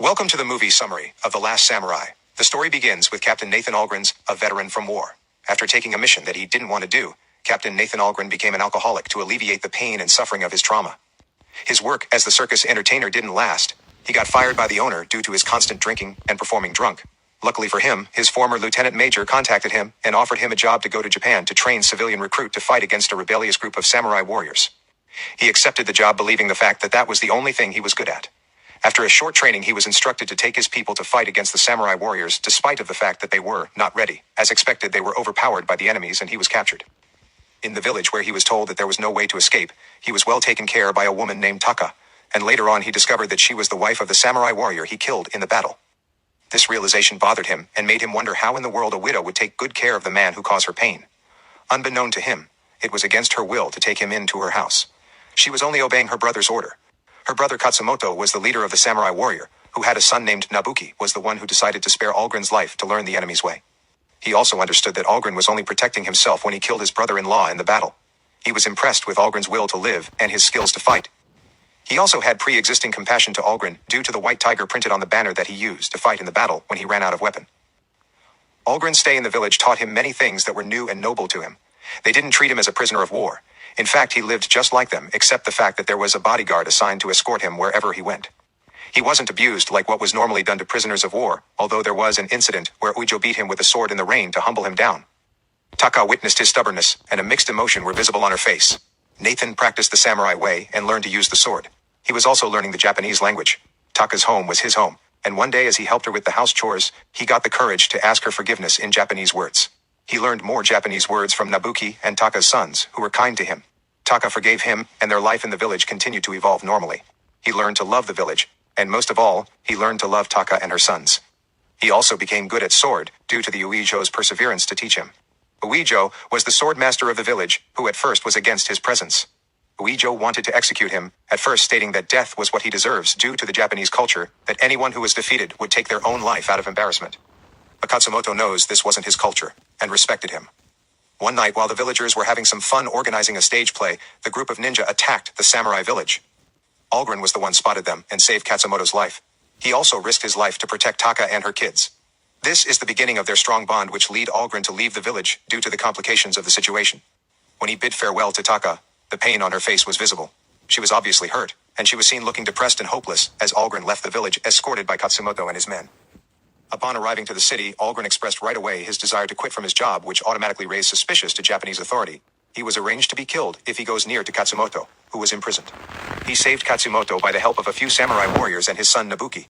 Welcome to the movie summary of The Last Samurai. The story begins with Captain Nathan Algren's, a veteran from war. After taking a mission that he didn't want to do, Captain Nathan Algren became an alcoholic to alleviate the pain and suffering of his trauma. His work as the circus entertainer didn't last. He got fired by the owner due to his constant drinking and performing drunk. Luckily for him, his former lieutenant major contacted him and offered him a job to go to Japan to train civilian recruit to fight against a rebellious group of samurai warriors. He accepted the job believing the fact that that was the only thing he was good at. After a short training, he was instructed to take his people to fight against the samurai warriors despite of the fact that they were not ready. As expected, they were overpowered by the enemies and he was captured. In the village where he was told that there was no way to escape, he was well taken care of by a woman named Taka, and later on he discovered that she was the wife of the samurai warrior he killed in the battle. This realization bothered him and made him wonder how in the world a widow would take good care of the man who caused her pain. Unbeknown to him, it was against her will to take him into her house. She was only obeying her brother's order. Her brother Katsumoto was the leader of the samurai warrior, who had a son named Nabuki, was the one who decided to spare Algren's life to learn the enemy's way. He also understood that Algren was only protecting himself when he killed his brother-in-law in the battle. He was impressed with Algren's will to live and his skills to fight. He also had pre-existing compassion to Algren due to the white tiger printed on the banner that he used to fight in the battle when he ran out of weapon. Algren's stay in the village taught him many things that were new and noble to him. They didn't treat him as a prisoner of war. In fact, he lived just like them, except the fact that there was a bodyguard assigned to escort him wherever he went. He wasn't abused like what was normally done to prisoners of war, although there was an incident where Uijo beat him with a sword in the rain to humble him down. Taka witnessed his stubbornness, and a mixed emotion were visible on her face. Nathan practiced the samurai way and learned to use the sword. He was also learning the Japanese language. Taka's home was his home, and one day as he helped her with the house chores, he got the courage to ask her forgiveness in Japanese words. He learned more Japanese words from Nabuki and Taka's sons, who were kind to him. Taka forgave him, and their life in the village continued to evolve normally. He learned to love the village, and most of all, he learned to love Taka and her sons. He also became good at sword, due to the Uijo's perseverance to teach him. Uijo was the sword master of the village, who at first was against his presence. Uijo wanted to execute him, at first stating that death was what he deserves due to the Japanese culture, that anyone who was defeated would take their own life out of embarrassment. But Katsumoto knows this wasn't his culture, and respected him. One night, while the villagers were having some fun organizing a stage play, the group of ninja attacked the samurai village. Algren was the one spotted them and saved Katsumoto's life. He also risked his life to protect Taka and her kids. This is the beginning of their strong bond which lead Algren to leave the village due to the complications of the situation. When he bid farewell to Taka, the pain on her face was visible. She was obviously hurt, and she was seen looking depressed and hopeless as Algren left the village escorted by Katsumoto and his men. Upon arriving to the city, Algren expressed right away his desire to quit from his job, which automatically raised suspicion to Japanese authority. He was arranged to be killed if he goes near to Katsumoto, who was imprisoned. He saved Katsumoto by the help of a few samurai warriors and his son Nabuki.